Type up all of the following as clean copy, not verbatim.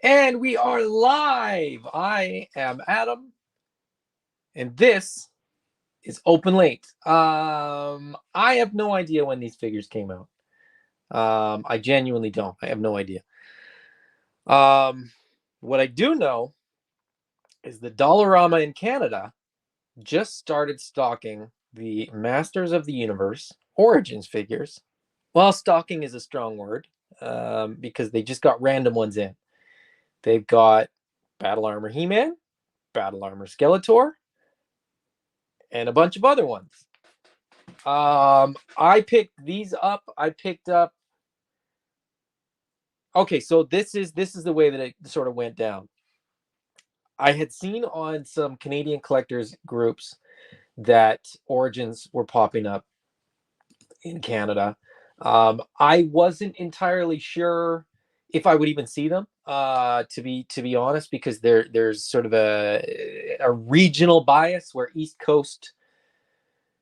And we are live. I am Adam, and this is Open Late. I have no idea when these figures came out. I genuinely don't. I have no idea. Um, what I do know is the Dollarama in Canada just started stocking the Masters of the Universe Origins figures. Well, stocking is a strong word because they just got random ones in. They've got Battle Armor He-Man, Battle Armor Skeletor, and a bunch of other ones. I picked these up. I picked up. Okay, so this is the way that it sort of went down. I had seen on some Canadian collectors groups that Origins were popping up in Canada. I wasn't entirely sure if I would even see them, to be honest, because there's sort of a regional bias where East Coast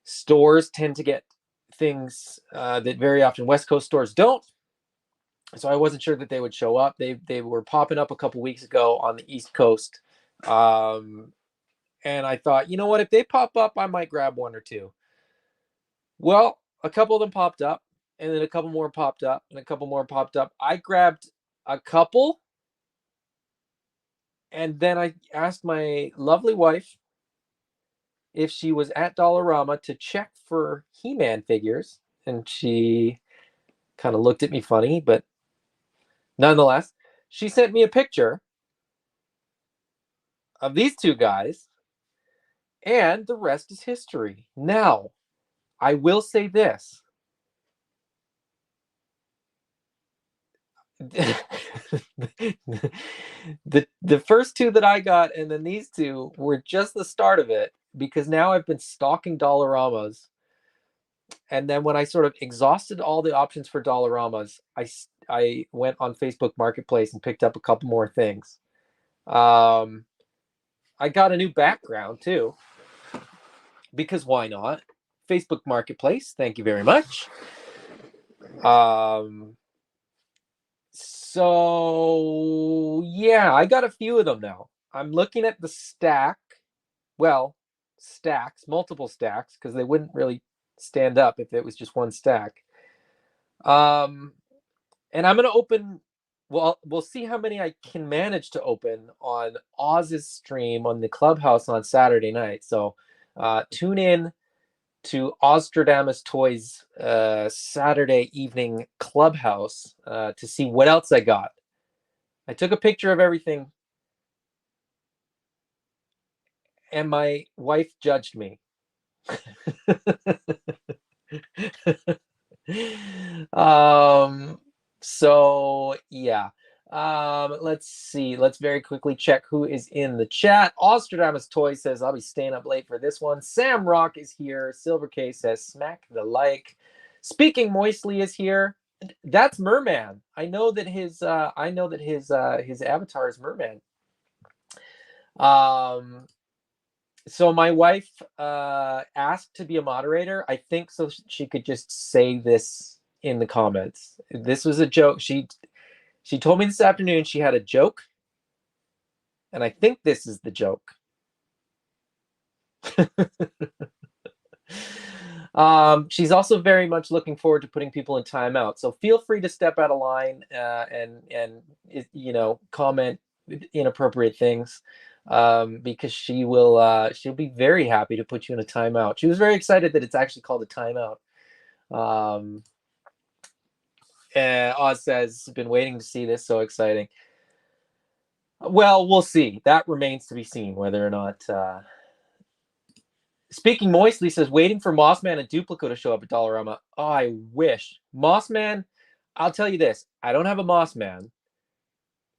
stores tend to get things that very often West Coast stores don't. So I wasn't sure that they would show up. They were popping up a couple weeks ago on the East Coast, and I thought, you know what, if they pop up, I might grab one or two. Well, a couple of them popped up, and then a couple more popped up, and a couple more popped up. I grabbed a couple, and then I asked my lovely wife if she was at Dollarama to check for He-Man figures, and she kind of looked at me funny, but nonetheless, she sent me a picture of these two guys, and the rest is history. Now, I will say this. the first two that I got, and then these two were just the start of it, because now I've been stalking Dollaramas. And then when I sort of exhausted all the options for Dollaramas, I went on Facebook Marketplace and picked up a couple more things. I got a new background too, because why not? Facebook Marketplace, thank you very much. So yeah, I got a few of them now. I'm looking at the stack. Well, stacks, multiple stacks, because they wouldn't really stand up if it was just one stack. And I'm gonna open. Well, we'll see how many I can manage to open on Oz's stream on the Clubhouse on Saturday night. So tune in to Ostradamus Toys Saturday evening Clubhouse to see what else I got. I took a picture of everything, and my wife judged me. So yeah. Let's see. Let's very quickly check who is in the chat. Ostradamus Toy says, I'll be staying up late for this one. Sam Rock is here. Silver K says, smack the like. Speaking Moistly is here. That's Merman. I know that his avatar is Merman. So my wife asked to be a moderator, I think, so she could just say this in the comments. This was a joke. She told me this afternoon she had a joke, and I think this is the joke. She's also very much looking forward to putting people in timeout. So feel free to step out of line and comment inappropriate things, because she'll be very happy to put you in a timeout. She was very excited that it's actually called a timeout. Oz says, been waiting to see this, so exciting. Well, we'll see. That remains to be seen whether or not. Speaking Moistly says, waiting for Mossman and Duplico to show up at Dollarama. Oh, I wish. Mossman, I'll tell you this. I don't have a Mossman,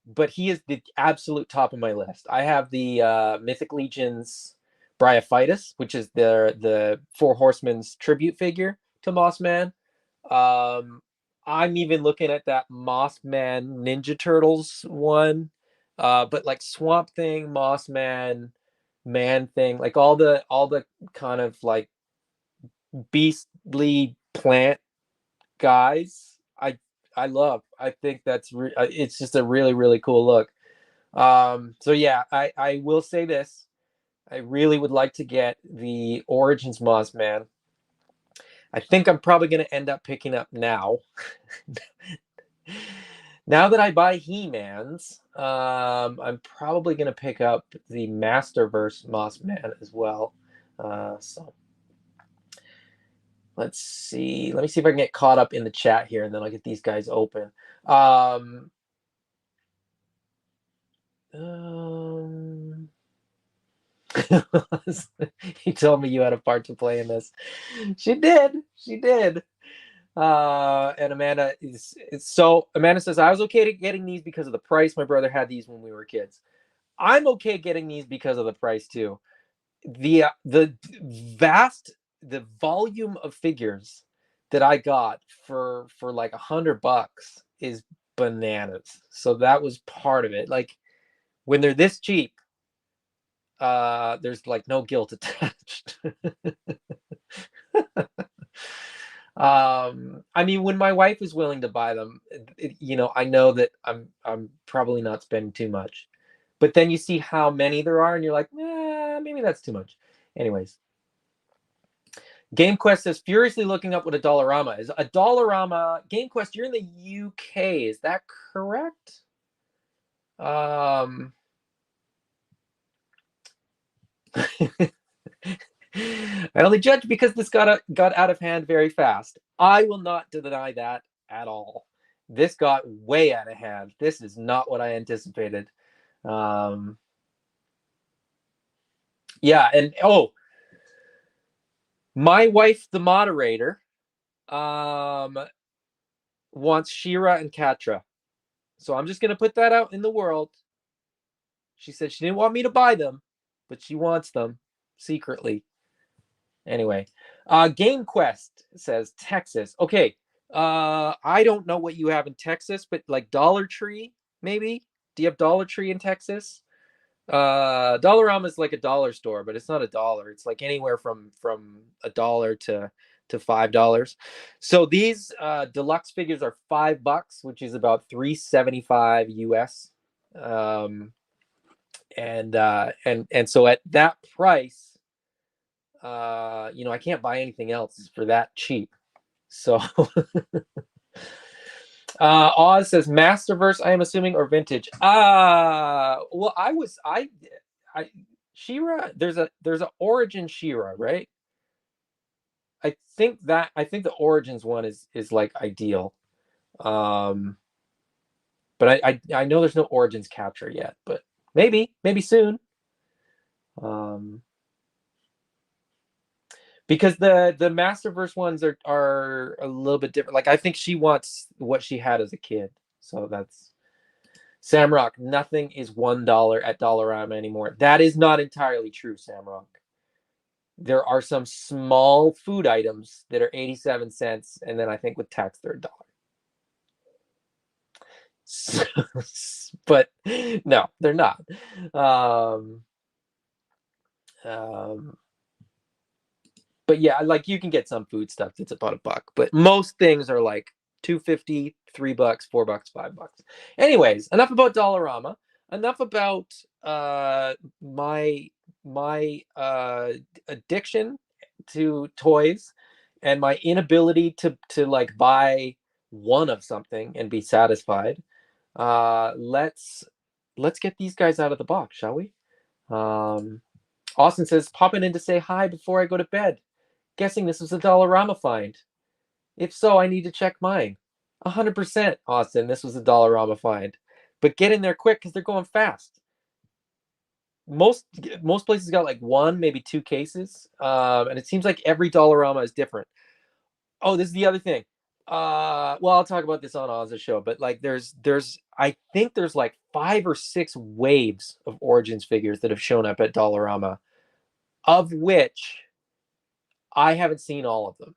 but he is the absolute top of my list. I have the Mythic Legion's Bryophytus, which is the Four Horsemen's tribute figure to Mossman. I'm even looking at that Mossman Ninja Turtles one, but like Swamp Thing, Mossman, Man Thing, like all the kind of like beastly plant guys. I love. I think that's it's just a really, really cool look. So yeah, I will say this. I really would like to get the Origins Moss Man. I think I'm probably going to end up picking up now. Now that I buy He-Mans, I'm probably going to pick up the Masterverse Moss Man as well. So let's see. Let me see if I can get caught up in the chat here, and then I'll get these guys open. He told me you had a part to play in this. She did. She did. And Amanda is so Amanda says I was okay getting these because of the price. My brother had these when we were kids. I'm okay getting these because of the price too. The volume of figures that I got for like $100 is bananas. So that was part of it. Like when they're this cheap, there's like no guilt attached. I mean, when my wife is willing to buy them, I know that I'm probably not spending too much. But then you see how many there are, and you're like, maybe that's too much. Anyways, GameQuest says furiously looking up what a Dollarama is. A Dollarama, GameQuest, you're in the UK, is that correct? I only judge because this got out of hand very fast. I will not deny that at all. This got way out of hand. This is not what I anticipated. Yeah, and my wife, the moderator, wants Shira and Katra. So I'm just gonna put that out in the world. She said she didn't want me to buy them, but she wants them secretly. Anyway, Game Quest says Texas. Okay, I don't know what you have in Texas, but like Dollar Tree, maybe. Do you have Dollar Tree in Texas? Dollarama is like a dollar store, but it's not a dollar. It's like anywhere from $1 to $5. So these deluxe figures are $5, which is about $3.75 US. And so at that price, I can't buy anything else for that cheap. So Oz says Masterverse, I am assuming, or vintage. Well, I Shira, there's a Origin Shira, right? I think the Origins one is like ideal. But I know there's no Origins capture yet, but maybe soon. Because the Masterverse ones are a little bit different. Like I think she wants what she had as a kid. So that's Samrock. Nothing is $1 at Dollarama anymore. That is not entirely true, Samrock. There are some small food items that are 87 cents, and then I think with tax they're $1. But no, they're not. But yeah, like you can get some food stuff that's about $1, but most things are like $2.50, $3, $4, $5. Anyways, enough about Dollarama. Enough about my addiction to toys and my inability to like buy one of something and be satisfied. Let's get these guys out of the box, shall we? Austin says, popping in to say hi before I go to bed. Guessing this was a Dollarama find. If so, I need to check mine. 100%, Austin, this was a Dollarama find. But get in there quick because they're going fast. Most places got like one, maybe two cases. And it seems like every Dollarama is different. Oh, this is the other thing. Well, I'll talk about this on Oz's show, but like I think there's like 5 or 6 waves of Origins figures that have shown up at Dollarama, of which I haven't seen all of them.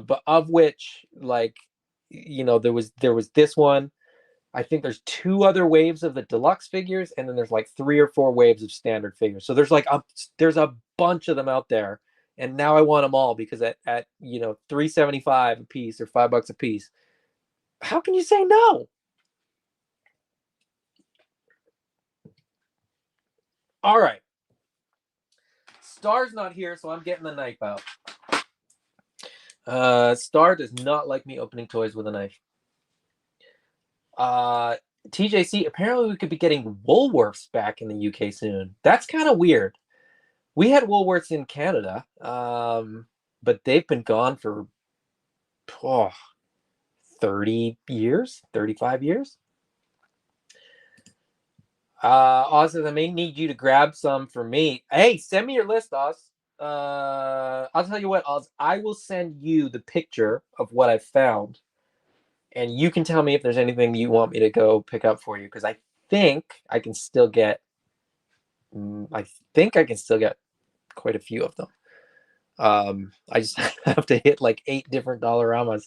But of which, like, there was this one. I think there's 2 other waves of the deluxe figures, and then there's like 3 or 4 waves of standard figures. So there's like there's a bunch of them out there, and now I want them all because at $3.75 a piece or $5 a piece, how can you say no? All right. Star's not here, so I'm getting the knife out. Star does not like me opening toys with a knife. TJC, apparently we could be getting Woolworths back in the UK soon. That's kind of weird. We had Woolworths in Canada, but they've been gone for 30 years, 35 years. Oz says, I may need you to grab some for me. Hey, send me your list, Oz. I'll tell you what, Oz, I will send you the picture of what I found, and you can tell me if there's anything you want me to go pick up for you, because I think I can still get quite a few of them. I just have to hit like 8 different Dollaramas.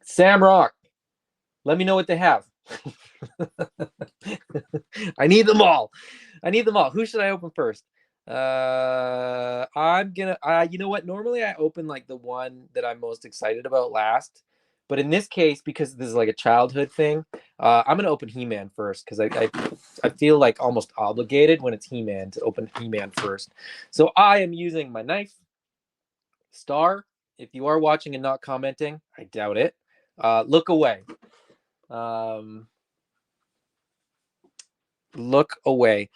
Sam Rock, let me know what they have. I need them all. Who should I open first? I'm gonna. You know what? Normally I open like the one that I'm most excited about last, but in this case, because this is like a childhood thing, I'm gonna open He-Man first because I feel like almost obligated when it's He-Man to open He-Man first. So I am using my knife. Star, if you are watching and not commenting, I doubt it. Look away. Look away.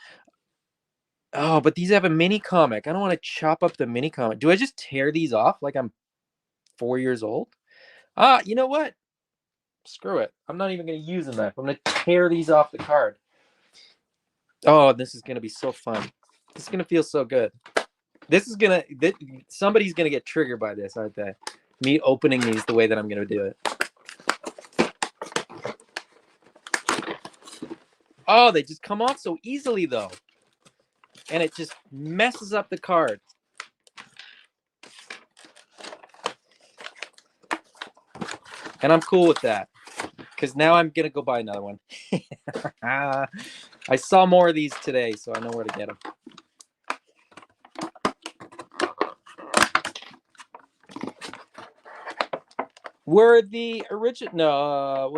Oh, but these have a mini comic. I don't want to chop up the mini comic. Do I just tear these off like I'm 4 years old? You know what? Screw it. I'm not even going to use a knife. I'm going to tear these off the card. Oh, this is going to be so fun. This is going to feel so good. Somebody's going to get triggered by this, aren't they? Me opening these the way that I'm going to do it. Oh, they just come off so easily, though. And it just messes up the card. And I'm cool with that, because now I'm going to go buy another one. I saw more of these today, so I know where to get them. Were the original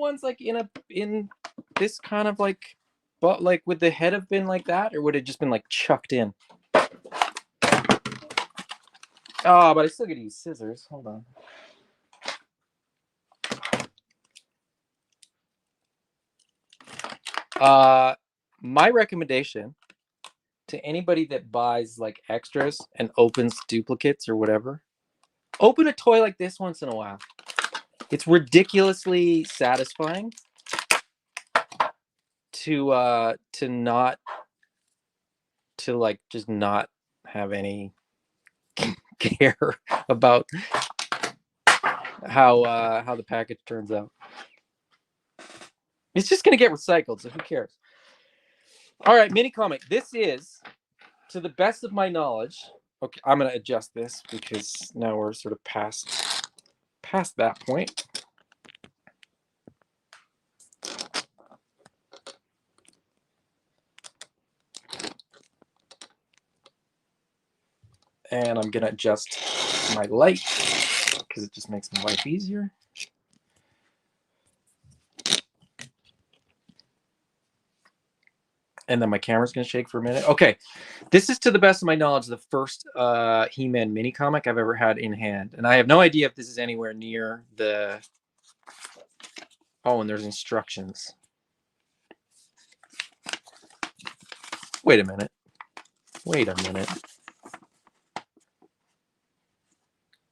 ones like in this kind of like, but like would the head have been like that, or would it just been like chucked in? Oh, but I still got to use scissors. Hold on. My recommendation to anybody that buys like extras and opens duplicates or whatever, open a toy like this once in a while. It's ridiculously satisfying to not just not have any care about how the package turns out. It's just gonna get recycled, so who cares? All right, mini comic. This is, to the best of my knowledge. Okay, I'm gonna adjust this because now we're sort of past that point. And I'm gonna adjust my light because it just makes my life easier. And then my camera's going to shake for a minute. Okay, this is, to the best of my knowledge, the first He-Man mini comic I've ever had in hand. And I have no idea if this is anywhere near the... Oh, and there's instructions. Wait a minute.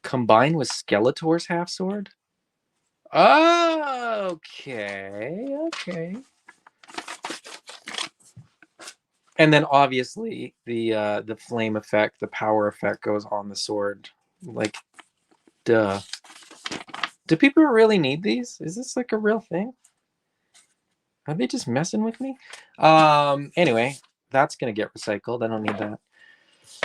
Combine with Skeletor's half sword? Oh, okay. And then obviously the flame effect, the power effect goes on the sword. Like, duh. Do people really need these? Is this like a real thing? Are they just messing with me? Anyway, that's gonna get recycled. I don't need that.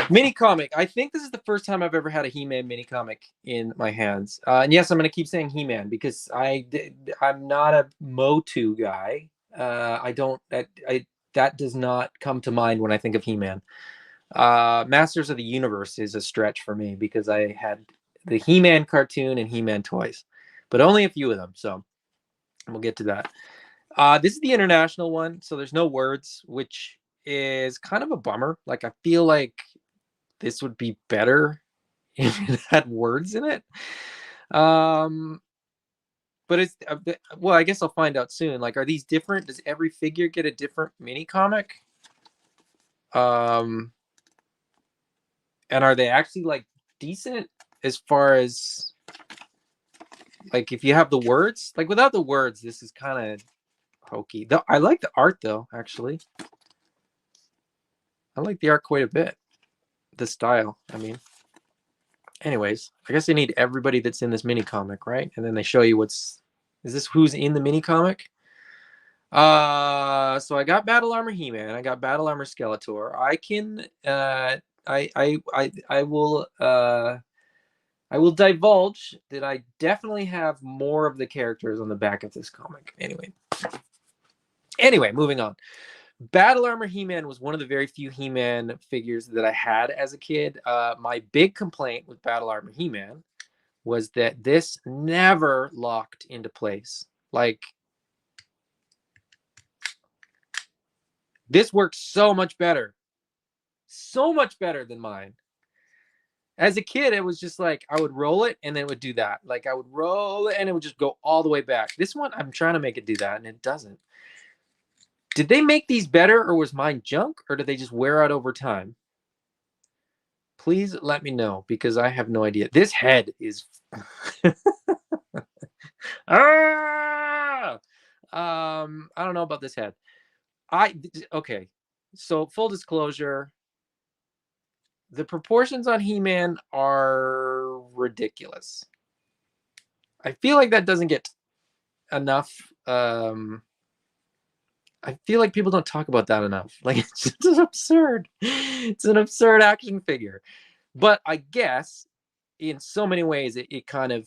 Mini comic. I think this is the first time I've ever had a He-Man mini comic in my hands. And yes, I'm gonna keep saying He-Man because I'm not a Motu guy. That does not come to mind when I think of He-Man. Masters of the Universe is a stretch for me because I had the He-Man cartoon and He-Man toys, but only a few of them. So we'll get to that. This is the international one, so there's no words, which is kind of a bummer. Like, I feel like this would be better if it had words in it. But it's well, I guess I'll find out soon. Like, are these different? Does every figure get a different mini comic? And are they actually like decent as far as like if you have the words? Like, without the words, this is kind of hokey. Though I like the art though, actually. I like the art quite a bit. The style, I mean. Anyways, I guess they need everybody that's in this mini comic, right? And then they show you is this who's in the mini comic? So I got Battle Armor He-Man, I got Battle Armor Skeletor. I can I will divulge that I definitely have more of the characters on the back of this comic. Anyway, moving on. Battle Armor He-Man was one of the very few He-Man figures that I had as a kid. My big complaint with Battle Armor He-Man was that this never locked into place. Like, this works so much better than mine. As a kid, it was just like I would roll it and then it would do that. Like, I would roll it and it would just go all the way back. This one, I'm trying to make it do that and it doesn't. Did they make these better, or was mine junk, or did they just wear out over time? Please let me know, because I have no idea. This head is I don't know about this head. Okay. So, full disclosure, the proportions on He-Man are ridiculous. I feel like that doesn't get enough. I feel like people don't talk about that enough. Like, it's just absurd. It's an absurd action figure. But I guess in so many ways, it kind of,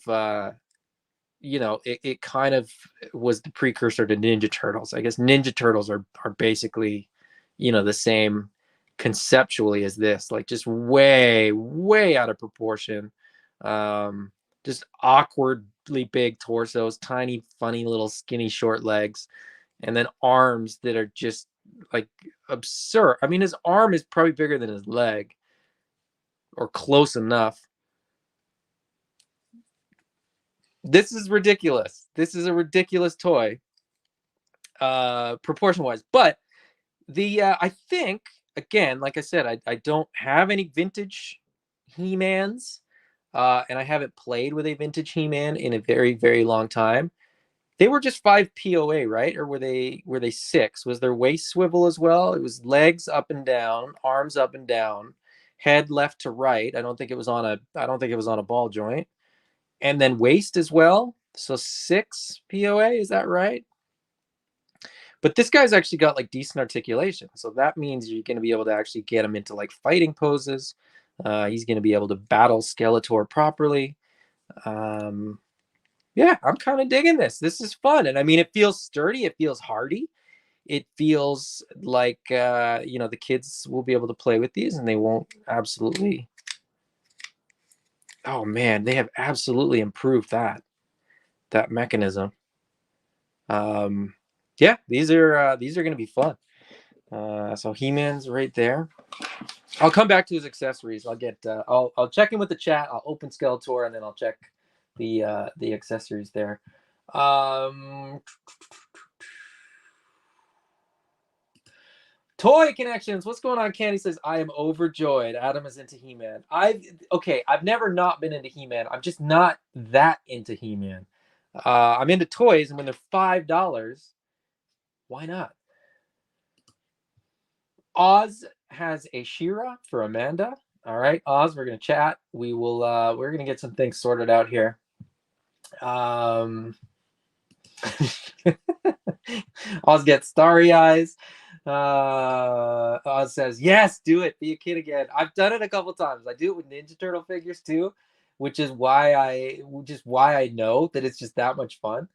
it kind of was the precursor to Ninja Turtles. I guess Ninja Turtles are basically, the same conceptually as this, like just way, way out of proportion. Just awkwardly big torsos, tiny, funny little skinny short legs, and then arms that are just like absurd. I mean, his arm is probably bigger than his leg, or close enough. This is ridiculous. This is a ridiculous toy, proportion wise. But I think, again, like I said, I don't have any vintage He-Mans, and I haven't played with a vintage He-Man in a very, very long time. They were just 5 POA, right? Or were they 6? Was their waist swivel as well? It was legs up and down, arms up and down, head left to right. I don't think it was on a ball joint. And then waist as well. So 6 POA, is that right? But this guy's actually got like decent articulation. So that means you're going to be able to actually get him into like fighting poses. He's going to be able to battle Skeletor properly. Yeah, I'm kind of digging this. This is fun. And I mean, it feels sturdy. It feels hardy. It feels like, the kids will be able to play with these and they won't absolutely. Oh man, they have absolutely improved that mechanism. Yeah, these are going to be fun. So He-Man's right there. I'll come back to his accessories. I'll check in with the chat. I'll open Skeletor and then I'll check the accessories there. Toy Connections. What's going on? Candy says, I am overjoyed. Adam is into He-Man. I've never not been into He-Man. I'm just not that into He-Man. I'm into toys, and when they're $5, why not? Oz has a She-Ra for Amanda. All right, Oz, we're gonna chat. We're gonna get some things sorted out here. Oz gets starry eyes. Oz says, yes, do it. Be a kid again. I've done it a couple times. I do it with Ninja Turtle figures too, which is why I know that it's just that much fun.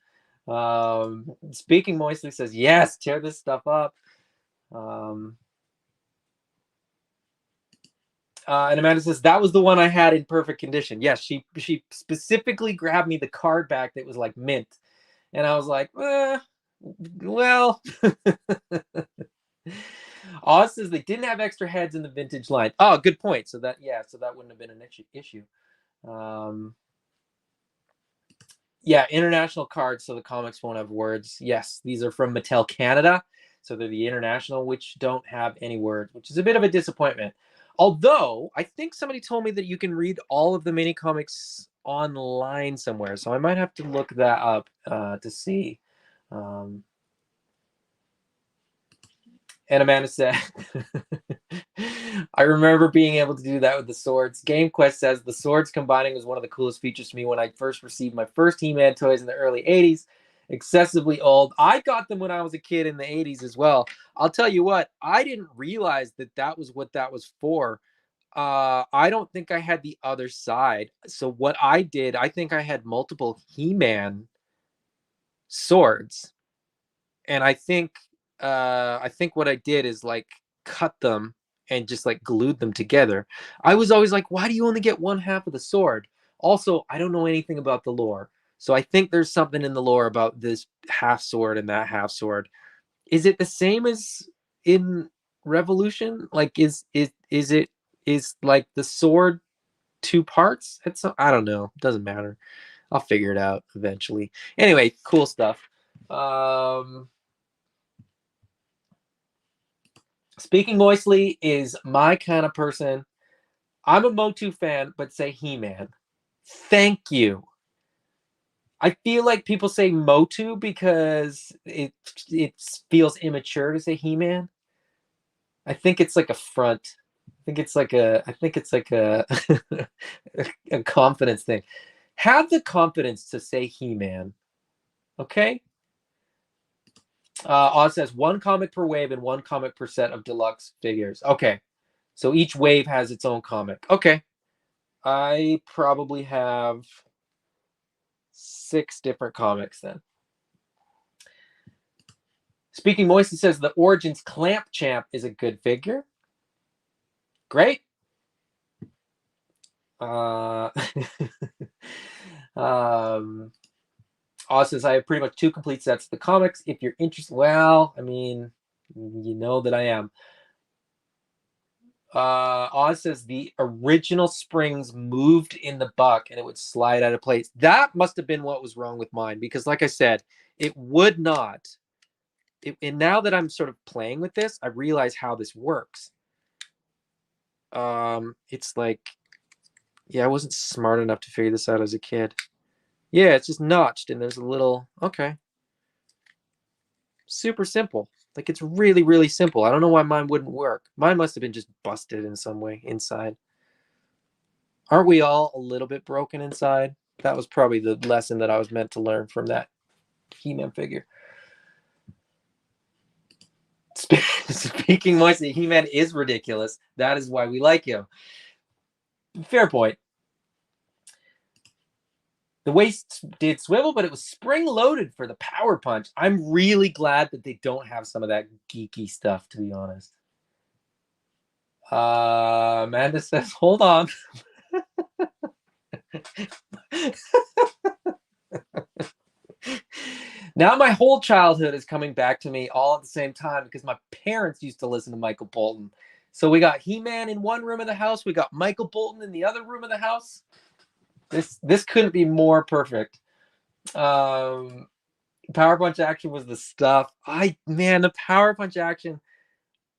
Speaking Moistly says, yes, tear this stuff up. And Amanda says, that was the one I had in perfect condition. Yes, she specifically grabbed me the card back that was like mint. And I was like, Well, Oz says they didn't have extra heads in the vintage line. Oh, good point. So that, yeah, so that wouldn't have been an issue. Um, yeah, international cards, so the comics won't have words. Yes, these are from Mattel Canada, so they're the international, which don't have any words, which is a bit of a disappointment. Although I think somebody told me that you can read all of the mini comics online somewhere, so I might have to look that up to see. Um, And Amanda said, I remember being able to do that with the swords. GameQuest says the swords combining was one of the coolest features to me when I first received my first He-Man toys in the early 80s. Excessively old. I got them when I was a kid in the 80s as well. I'll tell you what, I didn't realize that that was what that was for. I don't think I had the other side. So what I did, I think I had multiple He-Man swords, and I think what I did is like cut them and just like glued them together. I was always like, why do you only get one half of the sword? Also, I don't know anything about the lore. So I think there's something in the lore about this half sword and that half sword. Is it the same as in Revolution? Like is like the sword two parts? I don't know. It doesn't matter. I'll figure it out eventually. Anyway, cool stuff. Um Speaking Moistly is my kind of person. I'm a Motu fan, but say He-Man. Thank you. I feel like people say Motu because it feels immature to say He-Man. I think it's like a front. I think it's like a a confidence thing. Have the confidence to say He-Man. Okay? Oz says one comic per wave and one comic per set of deluxe figures. Okay. So each wave has its own comic. Okay. I probably have 6 different comics then. Speaking Moisty says the Origins Clamp Champ is a good figure. Great. um, Oz says I have pretty much 2 complete sets of the comics. If you're interested, well, I mean, you know that I am. Oz says the original springs moved in the buck and it would slide out of place. That must have been what was wrong with mine because, like I said, it would not. And now that I'm sort of playing with this, I realize how this works. It's like, yeah, I wasn't smart enough to figure this out as a kid. Yeah, it's just notched and there's a little, okay. Super simple. Like it's really, really simple. I don't know why mine wouldn't work. Mine must have been just busted in some way inside. Aren't we all a little bit broken inside? That was probably the lesson that I was meant to learn from that He-Man figure. Speaking Moisty, He-Man is ridiculous. That is why we like him. Fair point. The waist did swivel, but it was spring loaded for the power punch. I'm really glad that they don't have some of that geeky stuff, to be honest. Amanda says, hold on. Now my whole childhood is coming back to me all at the same time because my parents used to listen to Michael Bolton. So we got He-Man in one room of the house. We got Michael Bolton in the other room of the house. This couldn't be more perfect. Power Punch action was the stuff. The Power Punch action.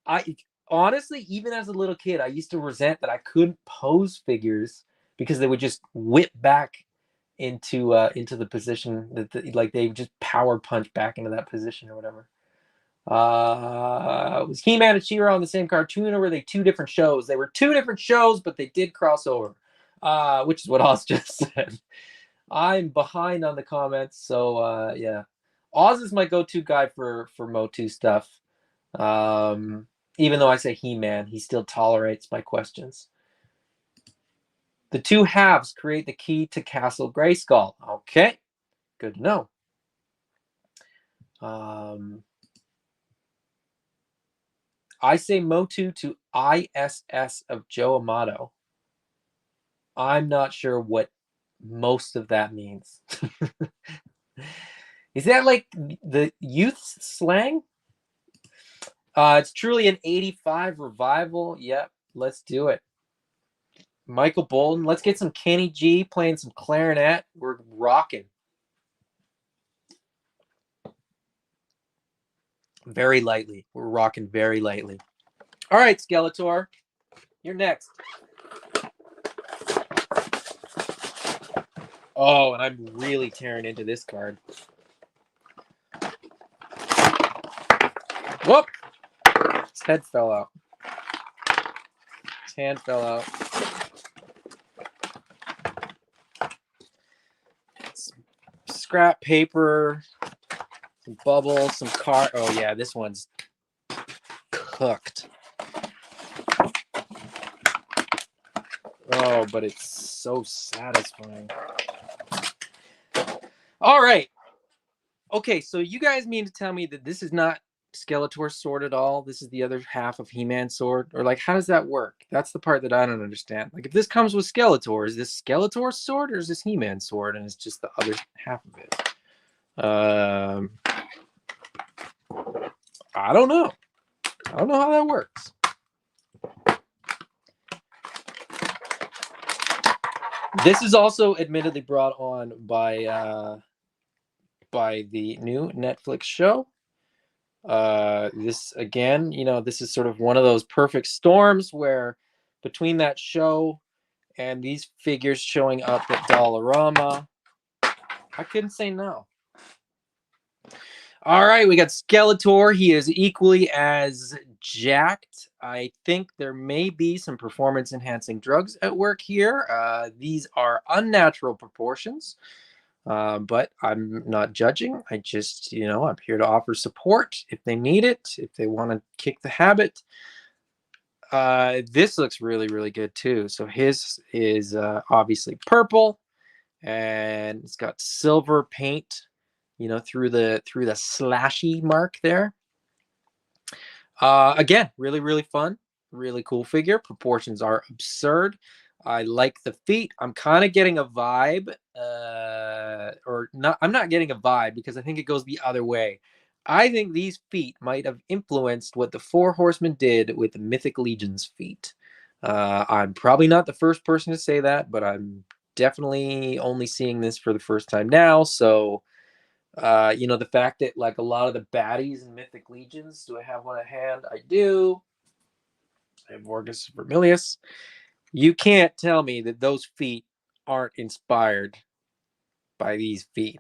I honestly, even as a little kid, I used to resent that I couldn't pose figures because they would just whip back into the position that like they just power punch back into that position or whatever. Was He-Man and She-Ra on the same cartoon, or were they 2 different shows? They were 2 different shows, but they did cross over, which is what Oz just said. I'm behind on the comments, so yeah. Oz is my go-to guy for Motu stuff. Even though I say He-Man, he still tolerates my questions. The 2 halves create the key to Castle Grayskull. Okay, good to know. I say Motu to ISS of Joe Amato. I'm not sure what most of that means. Is that like the youth slang? It's truly an 85 revival. Yep, let's do it. Michael Bolton. Let's get some Kenny G playing some clarinet. We're rocking. Very lightly. We're rocking very lightly. All right, Skeletor. You're next. Oh, and I'm really tearing into this card. Whoop! His head fell out. His hand fell out. Some scrap paper, some bubbles, some card. Oh yeah, this one's cooked. Oh, but it's so satisfying. All right. Okay, so you guys mean to tell me that this is not Skeletor's sword at all? This is the other half of He-Man's sword? Or like, how does that work? That's the part that I don't understand. Like, if this comes with Skeletor, is this Skeletor's sword or is this He-Man's sword and it's just the other half of it? I don't know. I don't know how that works. This is also admittedly brought on by the new Netflix show. This again, you know, this is sort of one of those perfect storms where between that show and these figures showing up at Dollarama, I couldn't say no. All right, we got Skeletor. He is equally as jacked. I think there may be some performance-enhancing drugs at work here. These are unnatural proportions, but I'm not judging. I just, you know, I'm here to offer support if they need it, if they want to kick the habit. This looks really, really good too. So his is obviously purple, and it's got silver paint, you know, through the slashy mark there. Again, really, really fun, really cool figure. Proportions are absurd. I like the feet. I'm kind of getting a vibe, or not. I'm not getting a vibe because I think it goes the other way. I think these feet might have influenced what the Four Horsemen did with the Mythic Legion's feet. I'm probably not the first person to say that, but I'm definitely only seeing this for the first time now. So, you know, the fact that like a lot of the baddies in Mythic Legions, do I have one at hand? I do. I have Morgus Vermilius. You can't tell me that those feet aren't inspired by these feet.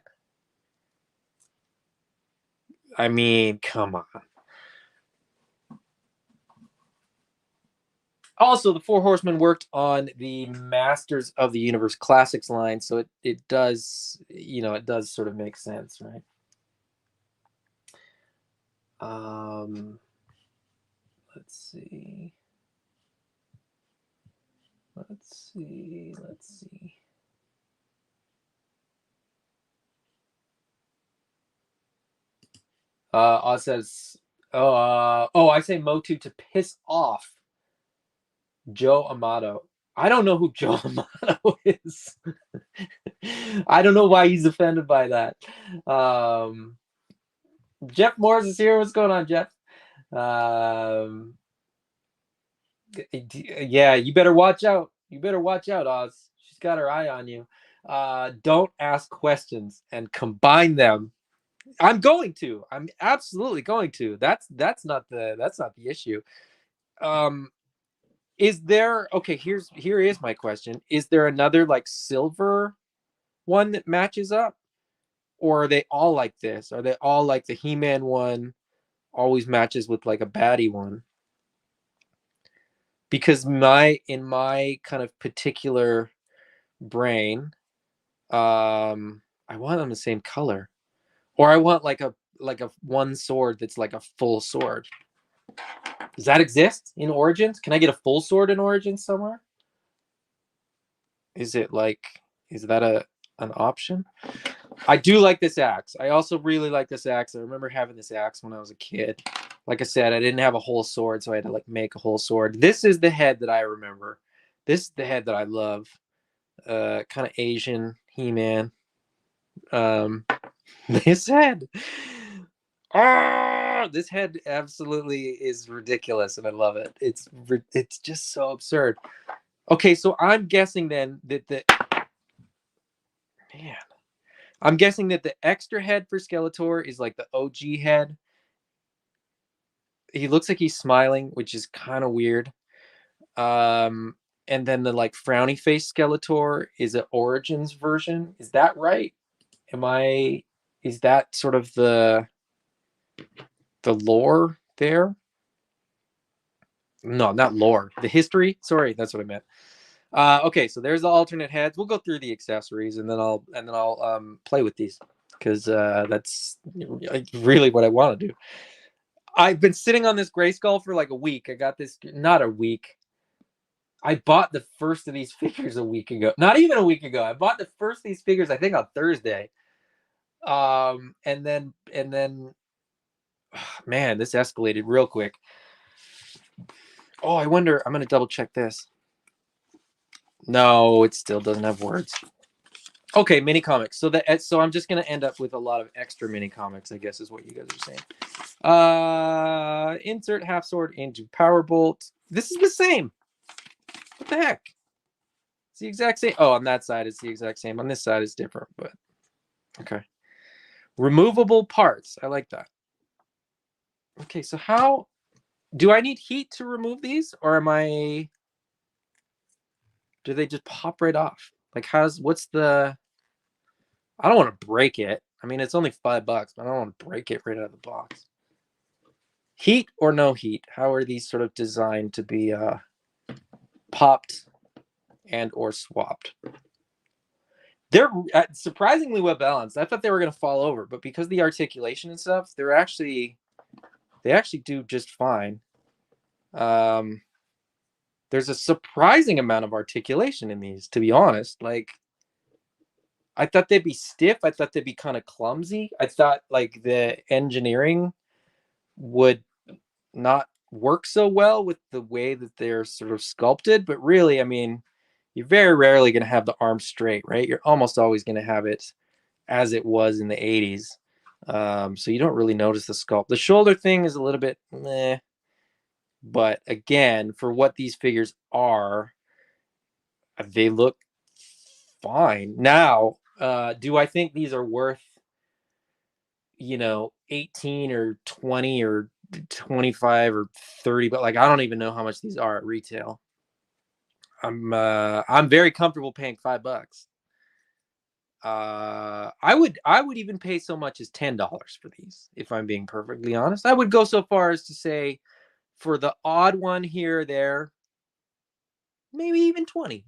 I mean, come on. Also, the Four Horsemen worked on the Masters of the Universe Classics line, so it does, you know, it does sort of make sense, right? Let's see. Let's see. Let's see. Oz says, oh, I say Motu to piss off Joe Amato. I don't know who Joe Amato is. I don't know why he's offended by that. Jeff Morris is here. What's going on, Jeff? Yeah, you better watch out. You better watch out, Oz. She's got her eye on you. Don't ask questions and combine them. I'm going to. I'm absolutely going to. That's not the issue. Is there, okay, here is my question. Is there another like silver one that matches up? Or are they all like this? Are they all like the He-Man one always matches with like a baddie one? Because in my kind of particular brain, I want them the same color. Or I want like a one sword that's like a full sword. Does that exist in Origins? Can I get a full sword in Origins somewhere? Is it like, is that an option? I do like this axe. I also really like this axe. I remember having this axe when I was a kid. Like I said, I didn't have a whole sword, so I had to like make a whole sword. This is the head that I remember. This is the head that I love. Kind of Asian He-Man. This head. Oh, this head absolutely is ridiculous, and I love it. It's just so absurd. Okay, so I'm guessing then that man, I'm guessing that the extra head for Skeletor is like the OG head. He looks like he's smiling, which is kind of weird. Um, and then the like frowny face Skeletor is an Origins version. Is that right? Am I? Is that sort of the lore there? No, not lore. The history. Sorry, that's what I meant. Okay, so there's the alternate heads. We'll go through the accessories, and then I'll play with these because that's really what I want to do. I've been sitting on this Grayskull for like a week. I got this, not a week. I bought the first of these figures a week ago. Not even a week ago. I bought the first of these figures, I think, on Thursday. And then, man, this escalated real quick. Oh, I wonder. I'm gonna double check this. No, it still doesn't have words. Okay, mini comics. So I'm just gonna end up with a lot of extra mini comics, I guess is what you guys are saying. Insert half sword into power bolt. This is the same. What the heck? It's the exact same. Oh, on that side it's the exact same. On this side it's different, but okay. Removable parts. I like that. Okay, so how do I need heat to remove these, or do they just pop right off? Like what's the I don't want to break it. I mean, it's only $5, but I don't want to break it right out of the box. Heat or no heat? How are these sort of designed to be popped and or swapped? They're surprisingly well balanced. I thought they were going to fall over, but because of the articulation and stuff, they actually do just fine. There's a surprising amount of articulation in these, to be honest. Like, I thought they'd be stiff. I thought they'd be kind of clumsy. I thought like the engineering would not work so well with the way that they're sort of sculpted. But really, I mean, you're very rarely going to have the arm straight, right? You're almost always going to have it as it was in the 80s. So you don't really notice the sculpt. The shoulder thing is a little bit meh. But again, for what these figures are, they look fine. Now, do I think these are worth, 18 or 20 or 25 or 30? But like, I don't even know how much these are at retail. I'm very comfortable paying $5. I would even pay so much as $10 for these, if I'm being perfectly honest. I would go so far as to say, for the odd one here or there, maybe even 20.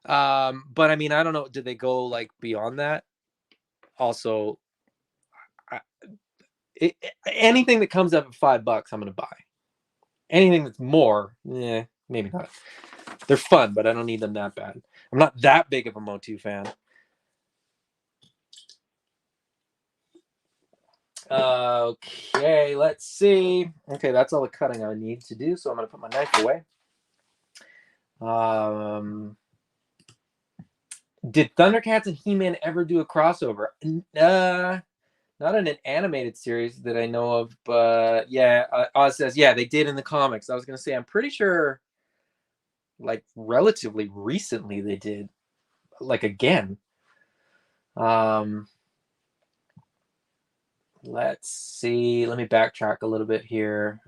But I mean, I don't know. Did they go like beyond that? Also, anything that comes up at $5, I'm gonna buy. Anything that's more, maybe not. They're fun, but I don't need them that bad. I'm not that big of a Motu fan. Okay, let's see. Okay, that's all the cutting I need to do, so I'm gonna put my knife away. Did Thundercats and He-Man ever do a crossover? Not in an animated series that I know of, but yeah, Oz says, yeah, they did in the comics. I was going to say, I'm pretty sure, like, relatively recently they did, like, again. Let's see. Let me backtrack a little bit here.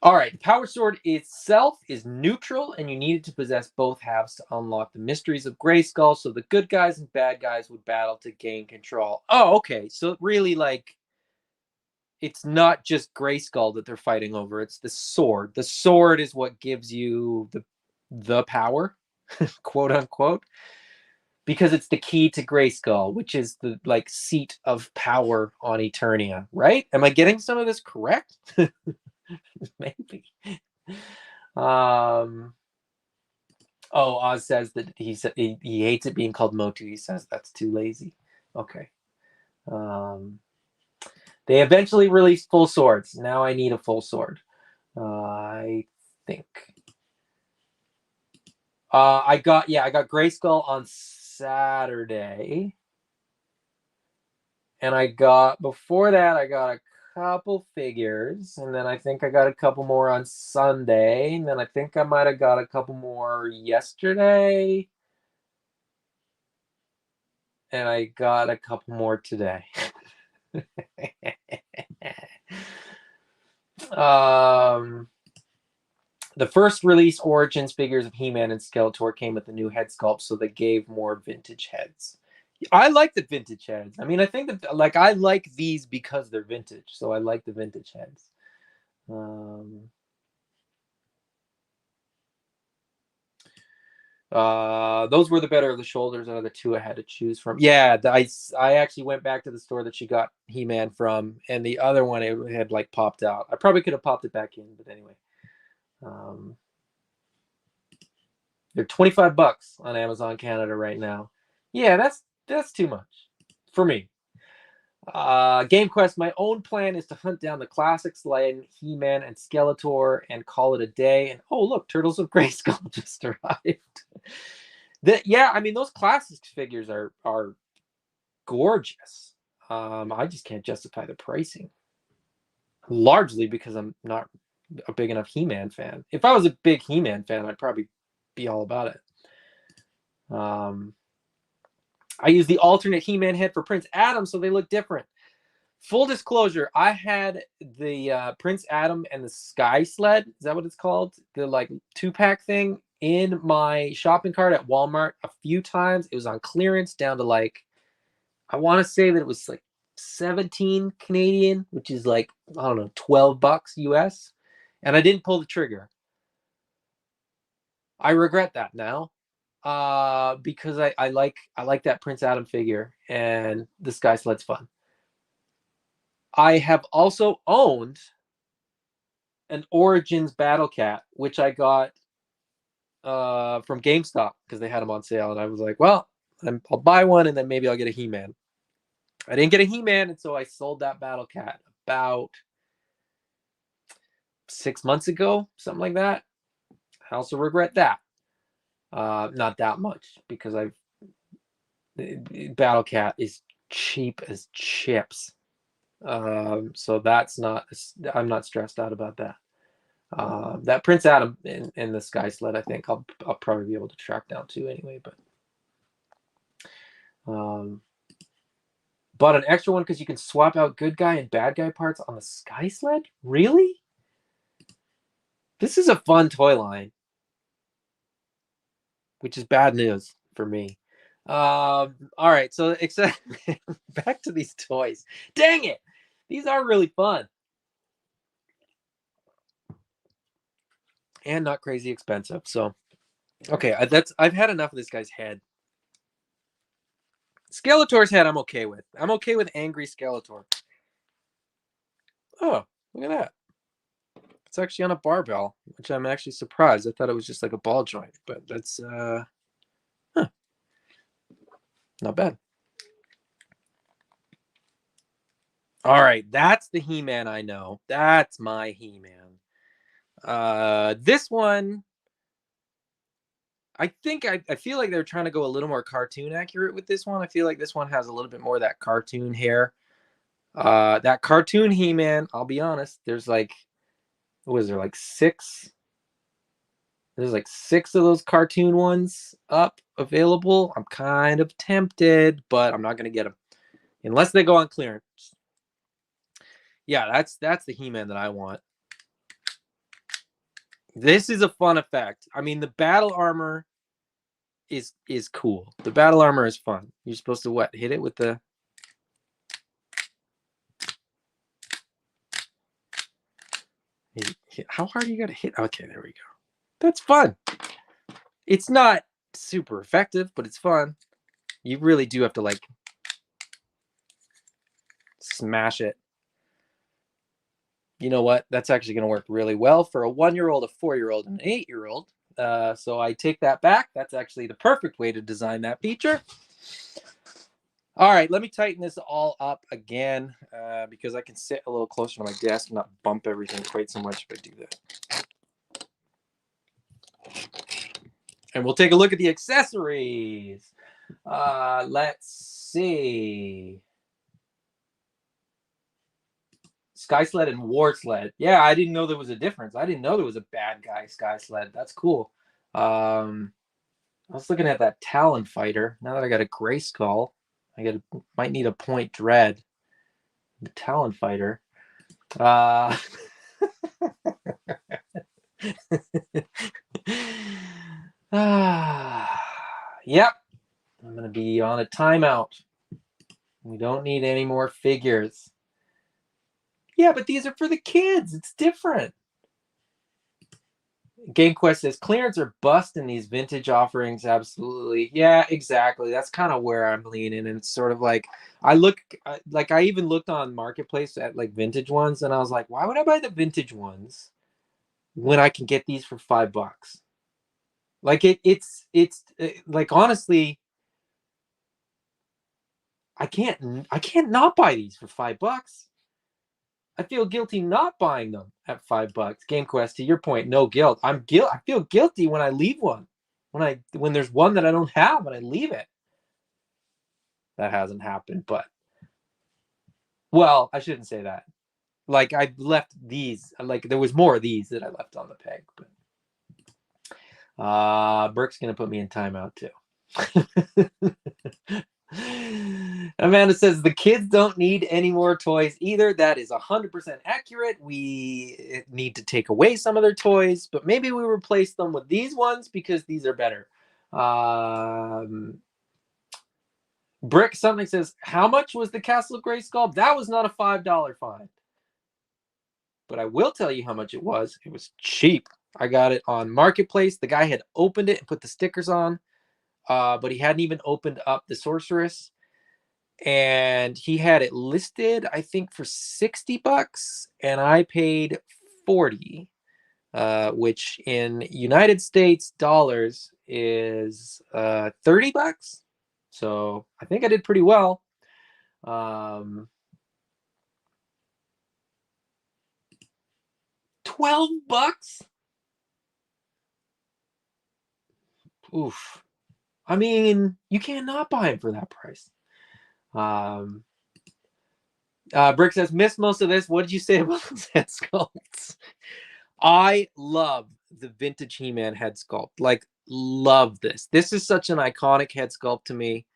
All right, the power sword itself is neutral, and you needed to possess both halves to unlock the mysteries of Grayskull, so the good guys and bad guys would battle to gain control. Oh, okay. So really, like, it's not just Grayskull that they're fighting over. It's the sword. The sword is what gives you the power, quote unquote, because it's the key to Grayskull, which is the like seat of power on Eternia, right? Am I getting some of this correct? Maybe. Oh, Oz says that he hates it being called Motu. He says that's too lazy. Okay. They eventually released full swords. Now I need a full sword. I think. I got Grayskull on Saturday. And before that, I got a couple figures. And then I think I got a couple more on Sunday. And then I think I might have got a couple more yesterday. And I got a couple more today. The first release Origins figures of He-Man and Skeletor came with the new head sculpt, so they gave more vintage heads. I like the vintage heads. I mean, I think that I like these because they're vintage, so I like the vintage heads. Those were the better of the shoulders out of the two I had to choose from. Yeah, I actually went back to the store that she got He-Man from, and the other one it had like popped out. I probably could have popped it back in, but anyway. They're $25 on Amazon Canada right now. Yeah, that's too much for me. Game Quest, my own plan is to hunt down the classics like He-Man and Skeletor and call it a day. And oh look, Turtles of Grayskull just arrived. Yeah, I mean those classics figures are gorgeous. I just can't justify the pricing. Largely because I'm not a big enough He-Man fan. If I was a big He-Man fan, I'd probably be all about it. I use the alternate He-Man head for Prince Adam, so they look different. Full disclosure, I had the Prince Adam and the Sky Sled, is that what it's called? The like 2-pack thing in my shopping cart at Walmart a few times. It was on clearance down to like, I want to say that it was like 17 Canadian, which is like, I don't know, $12 US. And I didn't pull the trigger. I regret that now. Because I like that Prince Adam figure, and the Sky Sled's fun. I have also owned an Origins Battle Cat, which I got from GameStop because they had them on sale, and I was like, well, I'll buy one, and then maybe I'll get a He-Man. I didn't get a He-Man, and so I sold that Battle Cat about 6 months ago, something like that. I also regret that. Not that much because Battle Cat is cheap as chips. So that's not, I'm not stressed out about that. That Prince Adam in the Sky Sled, I think I'll probably be able to track down too anyway, but bought an extra one because you can swap out good guy and bad guy parts on the Sky Sled. Really? This is a fun toy line, which is bad news for me. All right, so except back to these toys. Dang it, these are really fun and not crazy expensive. So, okay, I've had enough of this guy's head. Skeletor's head, I'm okay with. I'm okay with angry Skeletor. Oh, look at that. It's actually on a barbell, which I'm actually surprised. I thought it was just like a ball joint, but that's not bad. All right, that's the He-Man I know. That's my He-Man. This one, I think I feel like they're trying to go a little more cartoon accurate with this one. I feel like this one has a little bit more of that cartoon hair. That cartoon He-Man, I'll be honest, there's like, what was there, like 6? There's like 6 of those cartoon ones up available. I'm kind of tempted, but I'm not going to get them unless they go on clearance. Yeah, that's the He-Man that I want. This is a fun effect. I mean, the battle armor is cool. The battle armor is fun. You're supposed to what? Hit it with the how hard do you got to hit? Okay, there we go. That's fun. It's not super effective, but it's fun. You really do have to like smash it. You know what? That's actually going to work really well for a 1-year-old, a 4-year-old, and an 8-year-old. So I take that back. That's actually the perfect way to design that feature. All right, let me tighten this all up again because I can sit a little closer to my desk and not bump everything quite so much if I do that. And we'll take a look at the accessories. Let's see. Sky Sled and War Sled. Yeah, I didn't know there was a difference. I didn't know there was a bad guy Sky Sled. That's cool. I was looking at that Talon Fighter. Now that I got a Gray Skull, might need a Point Dread. The Talon Fighter. Yep. I'm going to be on a timeout. We don't need any more figures. Yeah, but these are for the kids. It's different. GameQuest says clearance or bust in these vintage offerings. Absolutely. Yeah, exactly. That's kind of where I'm leaning. And it's sort of like I even looked on Marketplace at like vintage ones, and I was like, why would I buy the vintage ones when I can get these for $5? Like it's like, honestly, I can't not buy these for $5. I feel guilty not buying them at $5. GameQuest, to your point, no guilt. I feel guilty when I leave one. When there's one that I don't have and I leave it. That hasn't happened, but well, I shouldn't say that. Like, I left these, like there was more of these that I left on the peg, but Burke's gonna put me in timeout too. Amanda says the kids don't need any more toys either. That is 100% accurate. We need to take away some of their toys, but maybe we replace them with these ones because these are better. Brick something says, how much was the Castle Grayskull? That was not a $5 find. But I will tell you how much it was. It was cheap. I got it on Marketplace. The guy had opened it and put the stickers on, but he hadn't even opened up the Sorceress. And he had it listed, I think, for $60, and I paid $40, which in United States dollars is $30. So I think I did pretty well. $12. Oof. I mean, you can't not buy him for that price. Brick says, missed most of this. What did you say about those head sculpts? I love the vintage He-Man head sculpt. Like, love this. This is such an iconic head sculpt to me.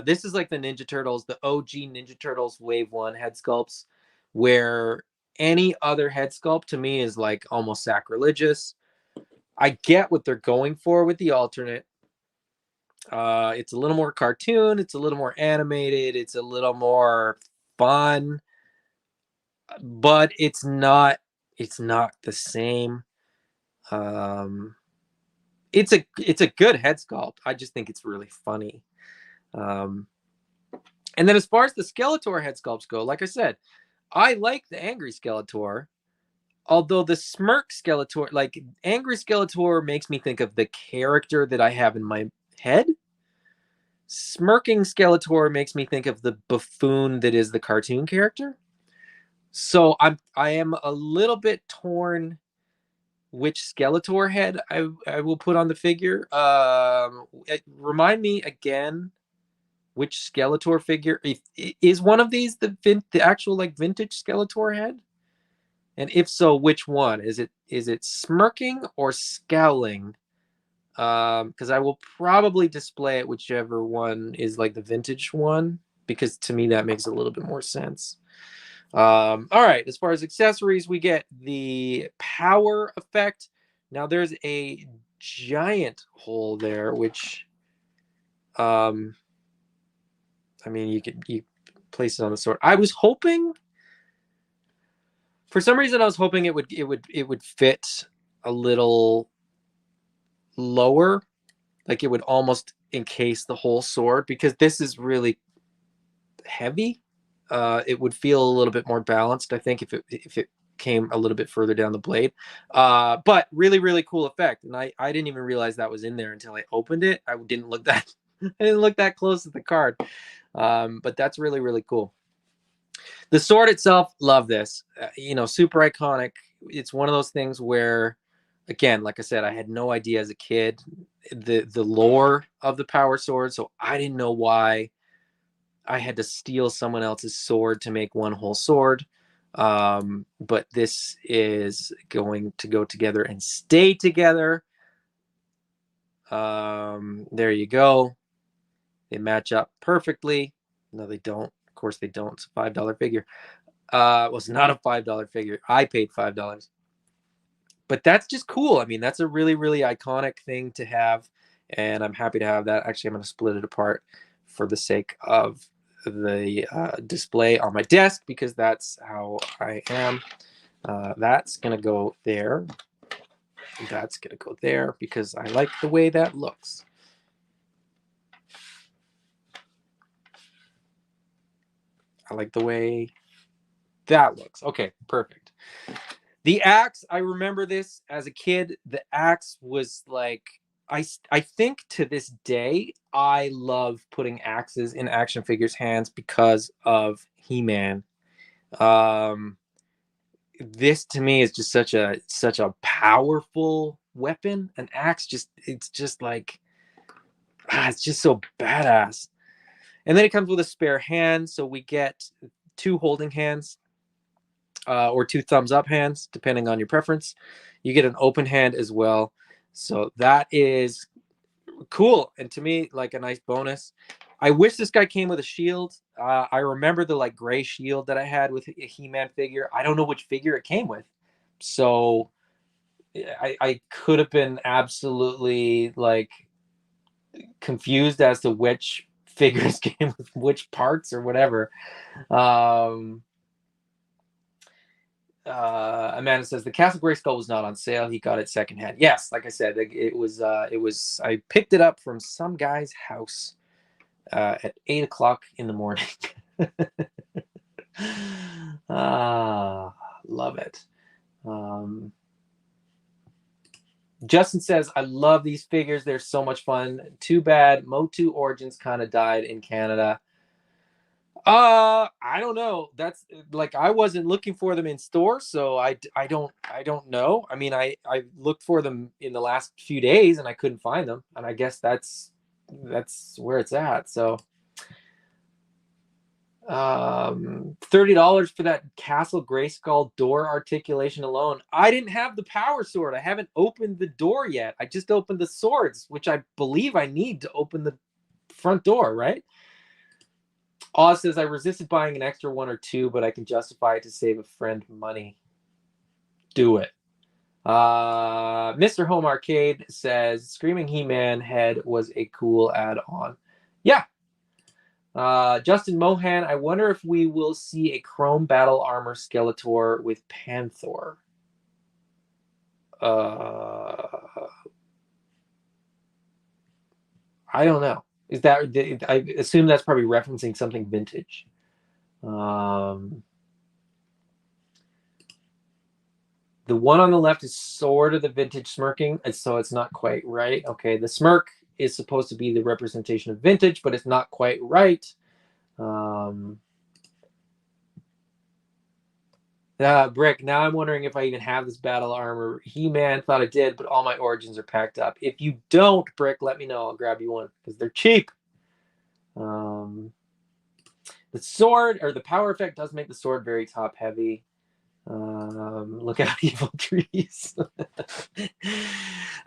This is like the Ninja Turtles, the OG Ninja Turtles Wave 1 head sculpts, where any other head sculpt to me is like almost sacrilegious. I get what they're going for with the alternate. It's a little more cartoon. It's a little more animated. It's a little more fun, but it's not the same. It's a good head sculpt. I just think it's really funny. And then as far as the Skeletor head sculpts go, like I said, I like the Angry Skeletor. Although the Smirk Skeletor, like Angry Skeletor, makes me think of the character that I have in my head. Smirking Skeletor makes me think of the buffoon that is the cartoon character. So I am a little bit torn which Skeletor head I will put on the figure. Remind me again which Skeletor figure is one of these the actual like vintage Skeletor head, and if so, which one is it smirking or scowling? Because I will probably display it whichever one is like the vintage one, because to me that makes a little bit more sense. All right, as far as accessories, we get the power effect. Now there's a giant hole there, which I mean, you place it on the sword. I was hoping, for some reason, it would fit a little lower, like it would almost encase the whole sword, because this is really heavy. It would feel a little bit more balanced, I think, if it came a little bit further down the blade. But really, really cool effect, and I didn't even realize that was in there until I opened it. I didn't look that close at the card, but that's really, really cool. The sword itself, love this. Super iconic. It's one of those things where again, like I said, I had no idea as a kid the lore of the power sword, so I didn't know why I had to steal someone else's sword to make one whole sword. But this is going to go together and stay together. There you go. They match up perfectly. No, they don't. Of course, they don't. It's a $5 figure. It was not a $5 figure. I paid $5. But that's just cool. I mean, that's a really, really iconic thing to have. And I'm happy to have that. Actually, I'm going to split it apart for the sake of the display on my desk because that's how I am. That's going to go there. That's going to go there because I like the way that looks. I like the way that looks. Okay, perfect. The axe, I remember this as a kid. The axe was like, I think to this day, I love putting axes in action figures' hands because of He-Man. Um, this to me is just such a powerful weapon. An axe it's just like it's just so badass. And then it comes with a spare hand, so we get two holding hands. Or two thumbs up hands, depending on your preference. You get an open hand as well. So that is cool. And to me, like a nice bonus. I wish this guy came with a shield. I remember the like gray shield that I had with a He-Man figure. I don't know which figure it came with. So I could have been absolutely like confused as to which figures came with which parts or whatever. Amanda says the Castle Grayskull was not on sale. He got it secondhand. Yes, like I said, it was. I picked it up from some guy's house at 8 o'clock in the morning. Love it. Justin says, I love these figures. They're so much fun. Too bad Motu Origins kind of died in Canada. I don't know. That's like I wasn't looking for them in store, so I don't know. I mean, I looked for them in the last few days and I couldn't find them, and I guess that's where it's at. So, $30 for that Castle Grayskull door articulation alone. I didn't have the power sword. I haven't opened the door yet. I just opened the swords, which I believe I need to open the front door, right? Oz says, I resisted buying an extra one or two, but I can justify it to save a friend money. Do it. Mr. Home Arcade says, Screaming He-Man head was a cool add-on. Yeah. Justin Mohan, I wonder if we will see a chrome battle armor Skeletor with Panther. I don't know. Is that? I assume that's probably referencing something vintage. The one on the left is sort of the vintage smirking, so it's not quite right. Okay, the smirk is supposed to be the representation of vintage, but it's not quite right. Brick, now I'm wondering if I even have this battle armor. He-Man thought I did, but all my origins are packed up. If you don't, Brick, let me know. I'll grab you one because they're cheap. The sword or the power effect does make the sword very top heavy. Look out, evil trees.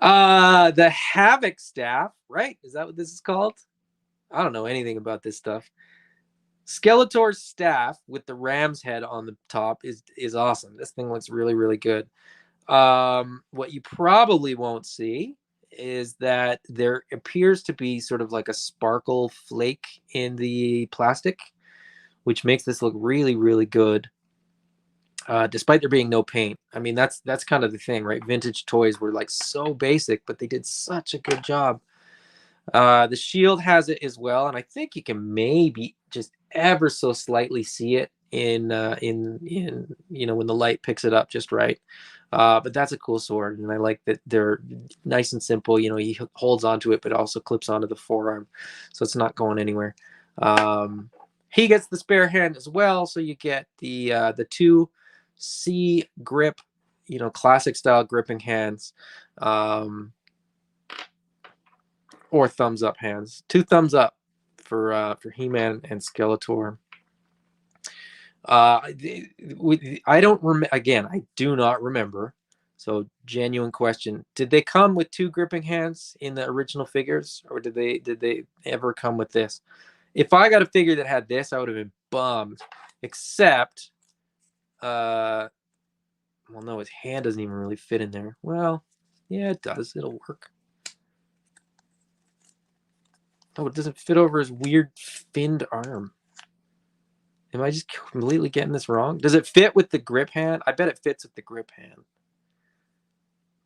The Havoc staff, right? Is that what this is called? I don't know anything about this stuff. Skeletor's staff with the ram's head on the top is awesome. This thing looks really, really good. What you probably won't see is that there appears to be sort of like a sparkle flake in the plastic, which makes this look really, really good. Despite there being no paint. I mean, that's kind of the thing, right? Vintage toys were like so basic, but they did such a good job. The shield has it as well, and I think you can maybe just ever so slightly see it in when the light picks it up just right. But that's a cool sword, and I like that they're nice and simple. He holds onto it, but also clips onto the forearm, so it's not going anywhere. He gets the spare hand as well, so you get the two C grip you know, classic style gripping hands, or thumbs up hands. 2 thumbs up for He-Man and Skeletor. I don't remember. Again, I do not remember. So, genuine question: did they come with 2 gripping hands in the original figures, or did they ever come with this? If I got a figure that had this, I would have been bummed. Except, well, no, his hand doesn't even really fit in there. Well, yeah, it does. It'll work. Oh, it doesn't fit over his weird finned arm. Am I just completely getting this wrong? Does it fit with the grip hand? I bet it fits with the grip hand.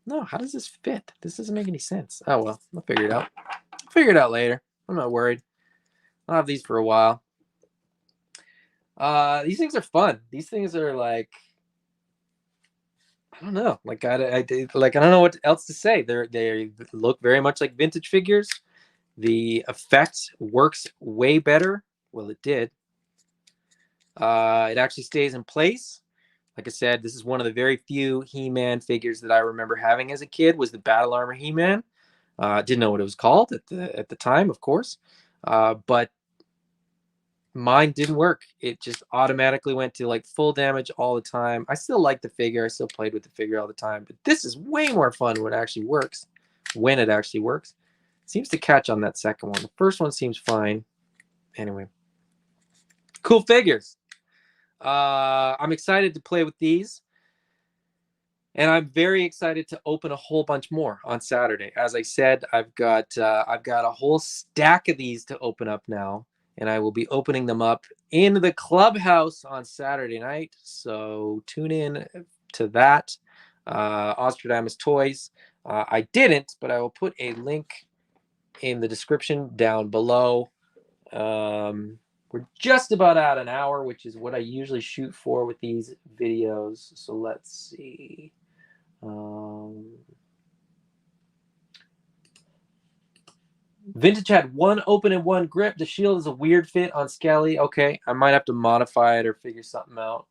No, how does this fit? This doesn't make any sense. Oh, well, I'll figure it out. I'll figure it out later. I'm not worried. I'll have these for a while. These things are fun. These things are like, I don't know. Like I don't know what else to say. They look very much like vintage figures. The effect works way better. Well, it did. It actually stays in place. Like I said, this is one of the very few He-Man figures that I remember having as a kid. Was the Battle Armor He-Man. Didn't know what it was called at the time, of course, but mine didn't work. It just automatically went to like full damage all the time. I still like the figure. I still played with the figure all the time, but this is way more fun when it actually works. When it actually works, it seems to catch on that second one. The first one seems fine. Anyway, cool figures. I'm excited to play with these, and I'm very excited to open a whole bunch more on Saturday. As I said, I've got a whole stack of these to open up now, and I will be opening them up in the clubhouse on Saturday night. So tune in to that. Ostradamus Toys. I didn't, but I will put a link in the description down below. We're just about at an hour, which is what I usually shoot for with these videos. So let's see. Vintage had 1 open and 1 grip. The shield is a weird fit on Skelly. Okay, I might have to modify it or figure something out.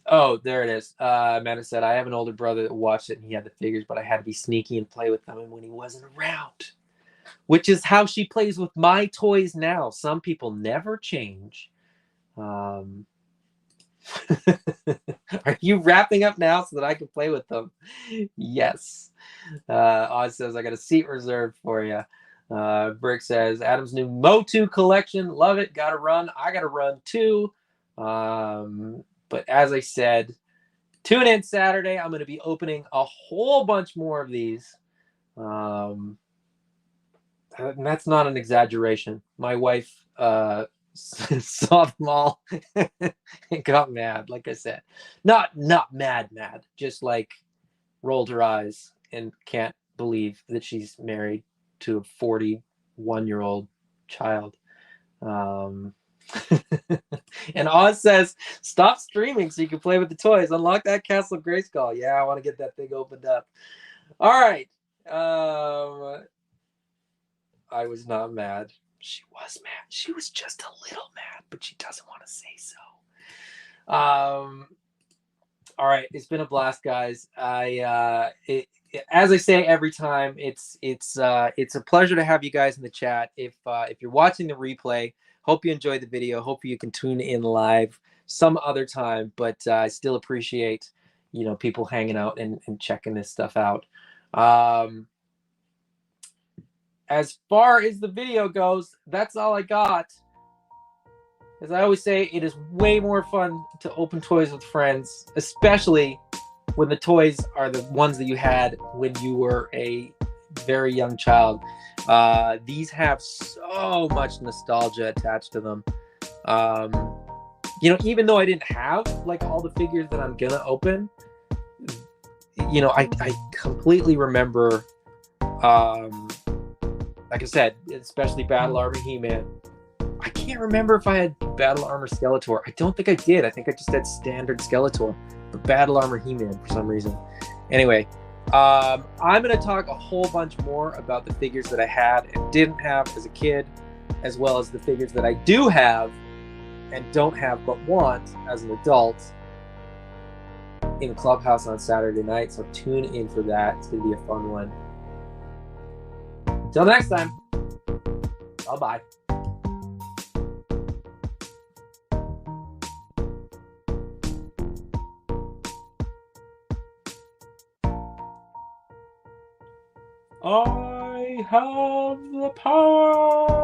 Oh, there it is. Amanda said, I have an older brother that watched it and he had the figures, but I had to be sneaky and play with them and when he wasn't around. Which is how she plays with my toys now. Some people never change. Are you wrapping up now so that I can play with them? Yes. Oz says, I got a seat reserved for you. Brick says, Adam's new Motu collection. Love it. Got to run. I got to run too. But as I said, tune in Saturday. I'm going to be opening a whole bunch more of these. And that's not an exaggeration. My wife saw them all and got mad. Like I said, not mad, just like rolled her eyes and can't believe that she's married to a 41-year-old child. And Oz says, stop streaming so you can play with the toys. Unlock that Castle Grayskull. Yeah, I want to get that thing opened up. All right. I was not mad. She was mad. She was just a little mad, but she doesn't want to say so. All right, it's been a blast, guys. As I say every time, it's a pleasure to have you guys in the chat. If you're watching the replay, hope you enjoyed the video. Hope you can tune in live some other time. But I still appreciate people hanging out and checking this stuff out. As far as the video goes, that's all I got. As I always say, it is way more fun to open toys with friends, especially when the toys are the ones that you had when you were a very young child. These have so much nostalgia attached to them. Even though I didn't have like all the figures that I'm gonna open, I completely remember, like I said, especially Battle Armor He-Man. I can't remember if I had Battle Armor Skeletor. I don't think I did. I think I just had standard Skeletor, but Battle Armor He-Man for some reason. Anyway, I'm going to talk a whole bunch more about the figures that I had and didn't have as a kid, as well as the figures that I do have and don't have but want as an adult in Clubhouse on Saturday night. So tune in for that. It's going to be a fun one. Until next time. Bye-bye. I have the power.